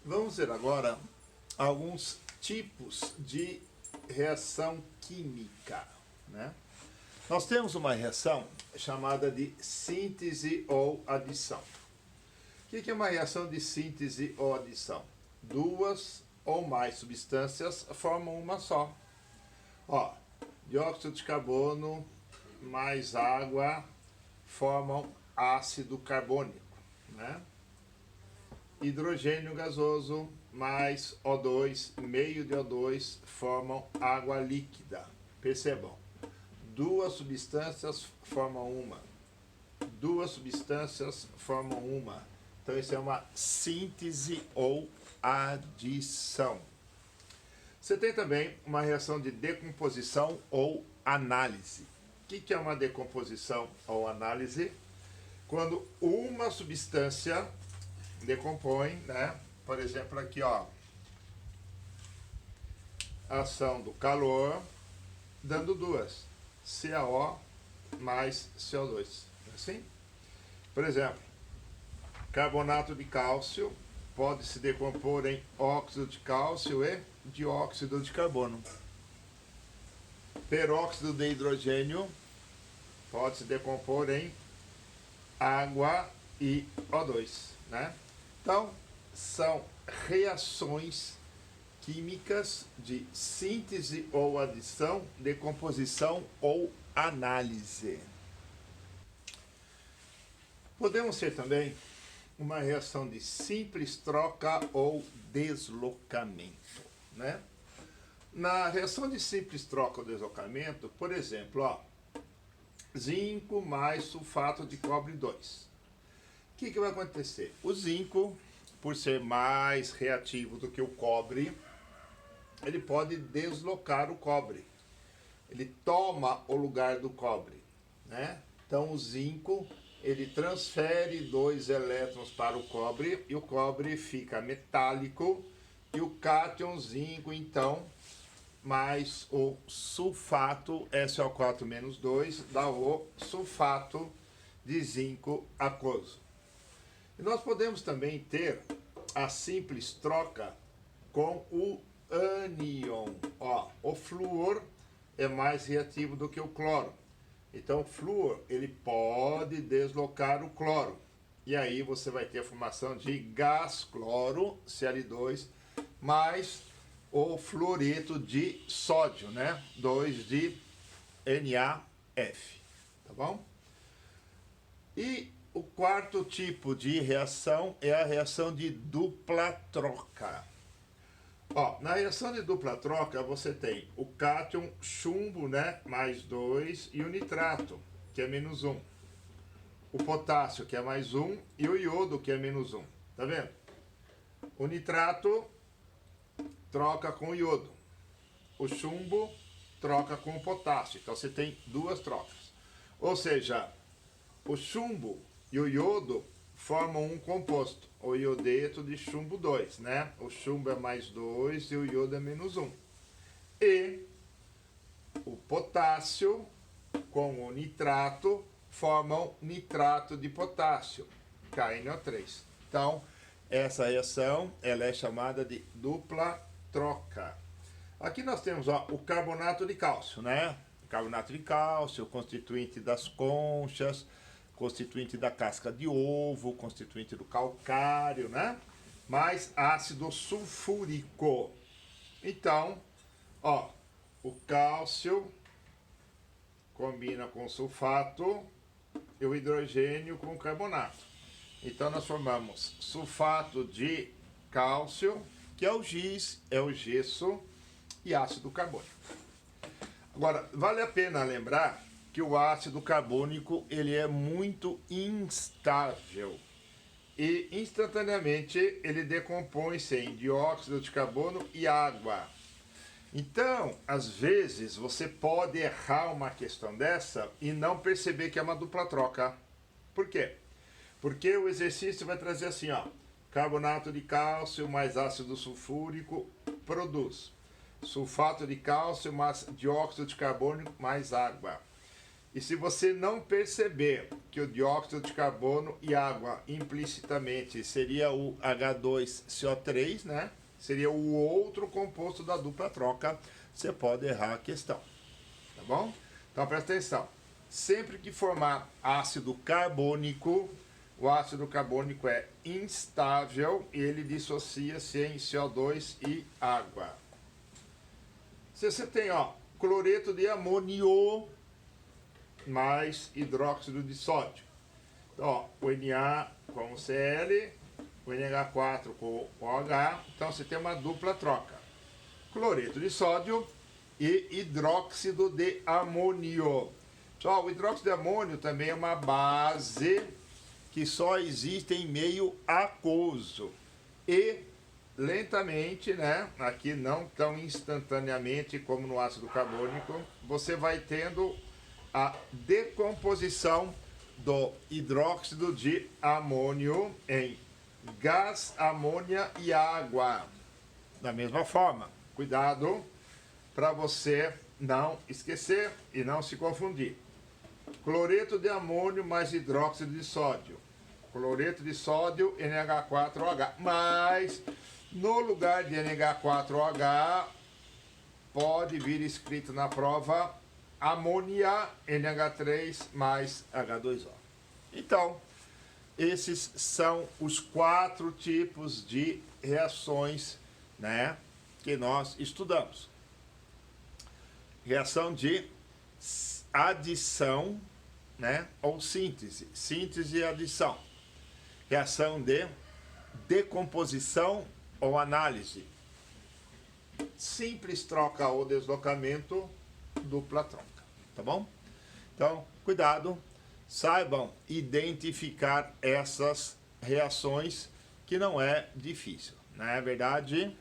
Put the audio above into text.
Vamos ver agora alguns tipos de reação química, né? Nós temos uma reação chamada de síntese ou adição. O que é uma reação de síntese ou adição? Duas ou mais substâncias formam uma só. Ó, dióxido de carbono mais água formam ácido carbônico, né? Hidrogênio gasoso mais O2, meio de O2, formam água líquida. Percebam, duas substâncias formam uma. Duas substâncias formam uma. Então isso é uma síntese ou adição. Você tem também uma reação de decomposição ou análise. O que é uma decomposição ou análise? Quando uma substância decompõe, né? Por exemplo, aqui, ó, ação do calor, dando duas, CaO mais CO2, assim? Por exemplo, carbonato de cálcio pode se decompor em óxido de cálcio e dióxido de carbono. Peróxido de hidrogênio pode se decompor em água e O2, né? Então, são reações químicas de síntese ou adição, decomposição ou análise. Podemos ter também uma reação de simples troca ou deslocamento, né? Na reação de simples troca ou deslocamento, por exemplo, ó, zinco mais sulfato de cobre 2. O que vai acontecer? O zinco, por ser mais reativo do que o cobre, ele pode deslocar o cobre. Ele toma o lugar do cobre, né? Então o zinco, ele transfere 2 elétrons para o cobre e o cobre fica metálico e o cátion zinco, então, mais o sulfato SO4-2 dá o sulfato de zinco aquoso. E nós podemos também ter a simples troca com o ânion. Ó, o flúor é mais reativo do que o cloro. Então o flúor, ele pode deslocar o cloro. E aí você vai ter a formação de gás cloro, Cl2, mais o fluoreto de sódio, né? 2 de NaF, tá bom? E o quarto tipo de reação é a reação de dupla troca. Ó, na reação de dupla troca você tem o cátion chumbo, né, mais 2, e o nitrato, que é menos 1. O potássio, que é mais 1, e o iodo, que é menos 1. Tá vendo? O nitrato troca com o iodo. O chumbo troca com o potássio. Então você tem duas trocas. Ou seja, o chumbo e o iodo formam um composto, o iodeto de chumbo 2, né? O chumbo é mais 2 e o iodo é menos 1. E o potássio com o nitrato formam nitrato de potássio, KNO3. Então, essa reação ela é chamada de dupla troca. Aqui nós temos, ó, o carbonato de cálcio, né? O carbonato de cálcio, constituinte das conchas, constituinte da casca de ovo, constituinte do calcário, né? Mais ácido sulfúrico. Então, ó, o cálcio combina com o sulfato e o hidrogênio com o carbonato. Então nós formamos sulfato de cálcio, que é o giz, é o gesso, e ácido carbônico. Agora, vale a pena lembrar que o ácido carbônico ele é muito instável e instantaneamente ele decompõe-se em dióxido de carbono e água. Então, às vezes, você pode errar uma questão dessa e não perceber que é uma dupla troca. Por quê? Porque o exercício vai trazer assim, ó, carbonato de cálcio mais ácido sulfúrico produz sulfato de cálcio mais dióxido de carbono mais água. E se você não perceber que o dióxido de carbono e água implicitamente seria o H2CO3, né? Seria o outro composto da dupla troca, você pode errar a questão. Tá bom? Então presta atenção. Sempre que formar ácido carbônico, o ácido carbônico é instável e ele dissocia-se em CO2 e água. Se você tem, ó, cloreto de amônio mais hidróxido de sódio. Então, ó, o Na com o Cl, o NH4 com o OH. Então, você tem uma dupla troca. Cloreto de sódio e hidróxido de amônio. Pessoal, o hidróxido de amônio também é uma base que só existe em meio aquoso. E lentamente, né, aqui não tão instantaneamente como no ácido carbônico, você vai tendo a decomposição do hidróxido de amônio em gás, amônia e água. Da mesma forma, cuidado para você não esquecer e não se confundir. Cloreto de amônio mais hidróxido de sódio. Cloreto de sódio, NH4OH. Mas no lugar de NH4OH pode vir escrito na prova amônia, NH3 mais H2O. Então, esses são os 4 tipos de reações, né, que nós estudamos. Reação de adição, né, ou síntese. Síntese e adição. Reação de decomposição ou análise. Simples troca ou deslocamento, dupla troca. Tá bom? Então, cuidado, saibam identificar essas reações que não é difícil. Na verdade,